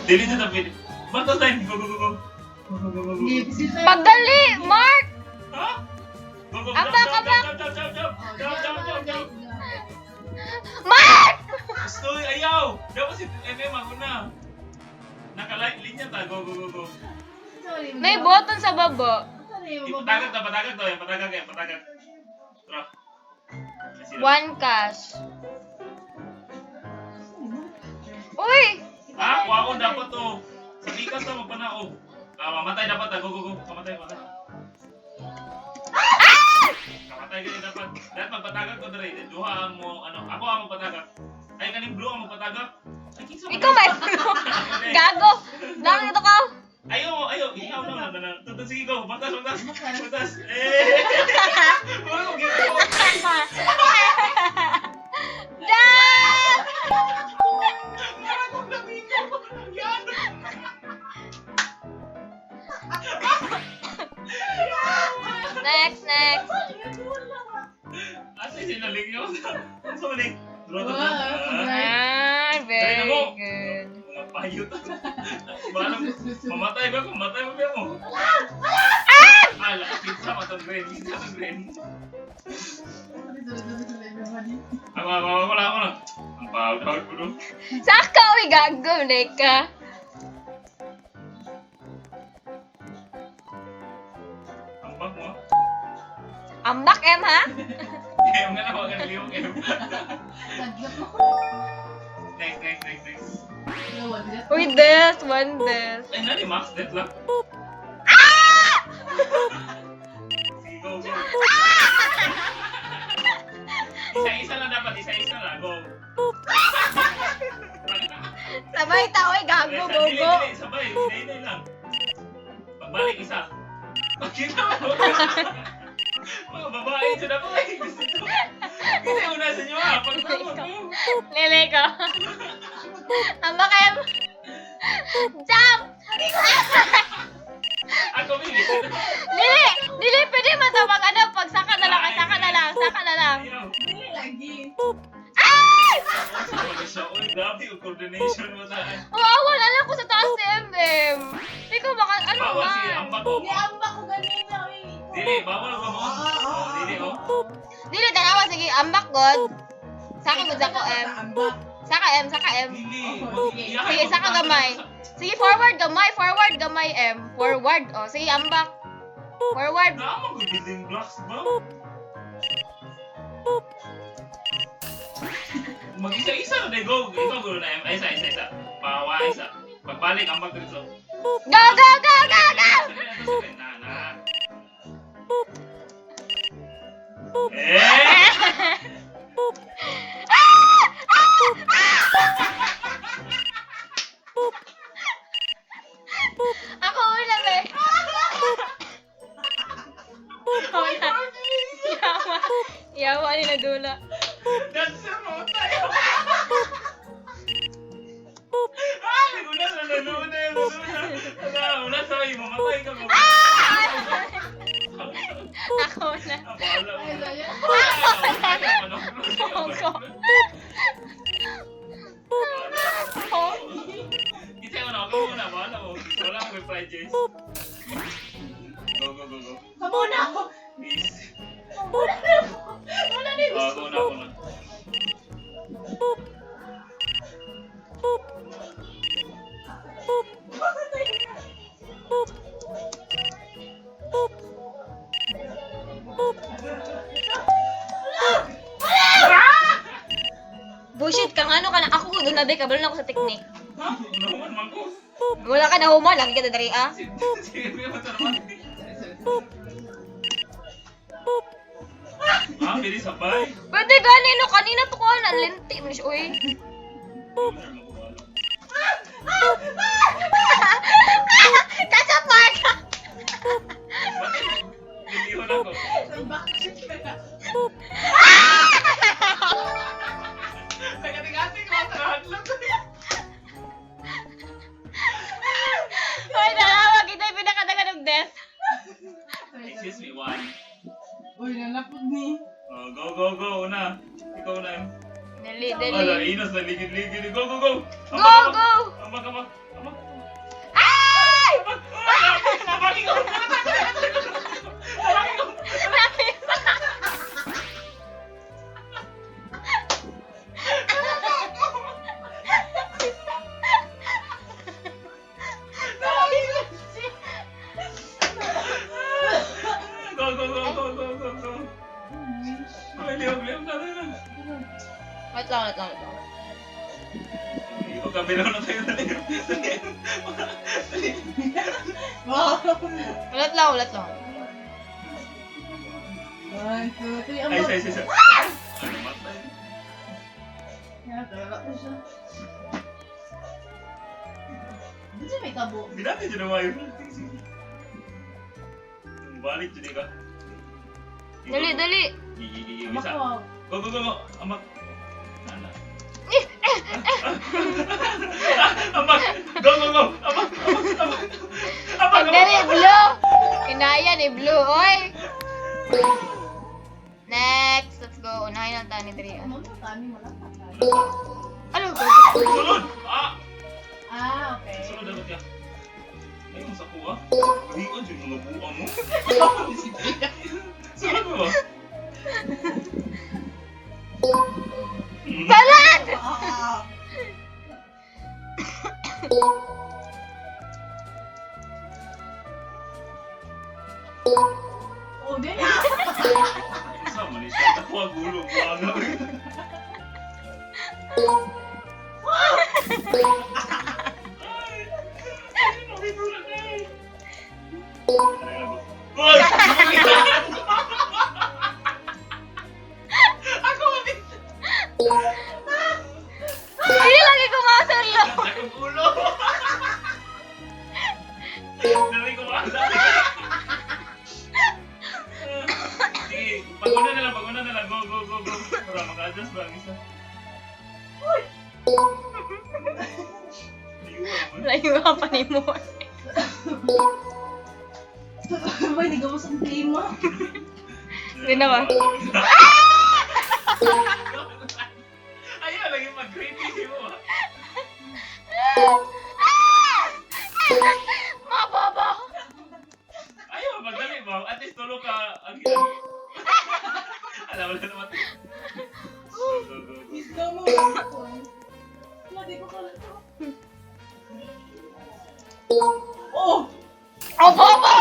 Dili dito pwede. Batas tayo. Go, go, go, go. Go, go, go, go, go. Pagdali, Mark! Ha? Go, go, Abak, jump, abak. jump, jump, jump, jump, jump, jump, jump, jump. Mark! Stoy, ayaw! Dapat si MM ako na. Naka-light linya ta. Go, go, go, go. May button sa baba. Patagag to, patagag to. Patagag yan, patagag. Tara. Kasi- One cash. Uy! Ha? Waon dapat to. Sa bikas to, magpanaog. Mamatay dapat ta. Go, go, go. Kamatay, kamatay. Kamatay ganyan dapat. Dapat magpatagag to dere. Duha ang mo, ano. Ako ang magpatagag. Ay, kaning blue ang magpatagag. Ay, kinsa mo? Ikaw may gago. Lang ito ka. Ayaw, ayaw. Ikaw na. Tutun, sige, go. Batas, batas. Batas. Eh. Wala, ginagawa. Dad! Next, next. Asa sinaling yun? Ang sumaling. Ah, very good. Mga payot. Malam, mamatay ka kung matay mo ba mo? Ala, pizza matang green. Pizza matang green. Ako lang. Ang pahawd-hawd ko doon. Saka, uy, gago, ka. Ang bag mo. Ambak, em, ha? Em nga na, huwag ka naliyong em. Next. Uy, this, one this. Ay, nani, Max, death lang. Sige, go. Isa-isa lang dapat, isa-isa lang. Go. Sabay ta, uy, gago, bobo. Dili, sabay. Hinay lang. Pagbalik, isa. Pagkita mo. Mga babae, ito na po. Hindi mo na sa inyo, ha? Pagtapos mo. Lele ko. Ambak, em. Jump! Ako, Bibi. Dili, pwede matawag, ano, pag saka na lang, saka na lang. Ayaw. Ay! Ano siya? Uy, grabe yung coordination mo sa... Mawawal, alam ko sa taas si MM. Ikaw baka, ano Bawal si man? Ambak ko. Dili, bawal ko mo. Dili, oh. Dili, tanawa, sige, ambak, God. Saka gud ako, M. Saka M. Dili. Sige, saka gamay. Sige, forward, gamay, M. Forward, oh. Sige, ambak. Forward. Naamang ko building blocks ba? Mag-isa-isa na, go. Ikaw gulo na, M. Ay, isa. Pawa, isa. Pagbalik, ambak dito. Go! Na. Eh! Ako una, be. Yawa ni na dula. That's the mo tayo. Ay, una sa luna. Una sa iyo, mamatay ka mo. Ako na. Bahala mo. Kita mo na, ako muna. Bahala mo. Wala mo may fried rice. Go. Kamuna ako! Please. Wala na yung Ako na. Bullshit kang ano ka na. Ako doon na, be. Kabalo na ako sa teknik. Ha? Unahuman man ko. Wala ka na human. Lagi ka na dari, ah. Sige, may matarman. Pili sabay. Pwede gani, no. Kanina to ko na. Linti mo siya, uy. Kasap, Mark! Nilihon ako. bakit ka. Nagating-ating ko sa hadlok. Uy, nalawag. Ito yung pinakadagan ng death. Excuse me, one. Uy, nalapod ni. Go. Una. Ikaw na. Dali. Wala, Nakainos na ligid-ligid. Go, go, go! Go, go! Ambak, ambak, ambak. Ay! Ambak! Ambak ko! Ambak ko! Go, go, go, go, go, go, go. Liwag, tara na. Wait lang, wait lang, wait lang. Ikaw kabilang na tayo na Wow. Ulit lang, ulit lang. 1, 2, 3. Ay, say, say, say. Ano matay? Nagkalala ko siya. Hindi siya may tabo. Hindi natin dyan naman yun. Balik dyan ka. Dali, dali. Isa. Mako. Go, go, go, go. Amak. Ano? Amak. Go, go, go. Amak, amak, amak. Amak, Dali, amak. blue. Kinaya ni blue, oy. Next, let's go. Unahin ang tani Dre. Ano mo? Tani mo lang. Ano ba? Sunod. Ah. Ah, okay. Sunod dapat ka. Ayun, sa kuha. Hiyon yung mga buwang mo. Sunod mo ba? Salad! Ah. Oh, din. Sa Malaysia, nakuha gulo. Buwang na. Hoy! Ako mabit! Hindi lagi kumasar lo. Sakong ulo! Dali ko wala. Sige, pag-una na lang, pag-una na lang. Go, go, go, go. Para maka-adjust ba ang isa? Ayun, Layo ka pa ni mo. May nagawas ang tema. Hindi na ba? Ayaw, lagi mag-creepy mo. Mababa! Ayaw, magdali ba? At least tulog ka. Alam mo na naman. Go, go, go, go. Isda mo. Hindi ko kala to. Oh! Oh, baba!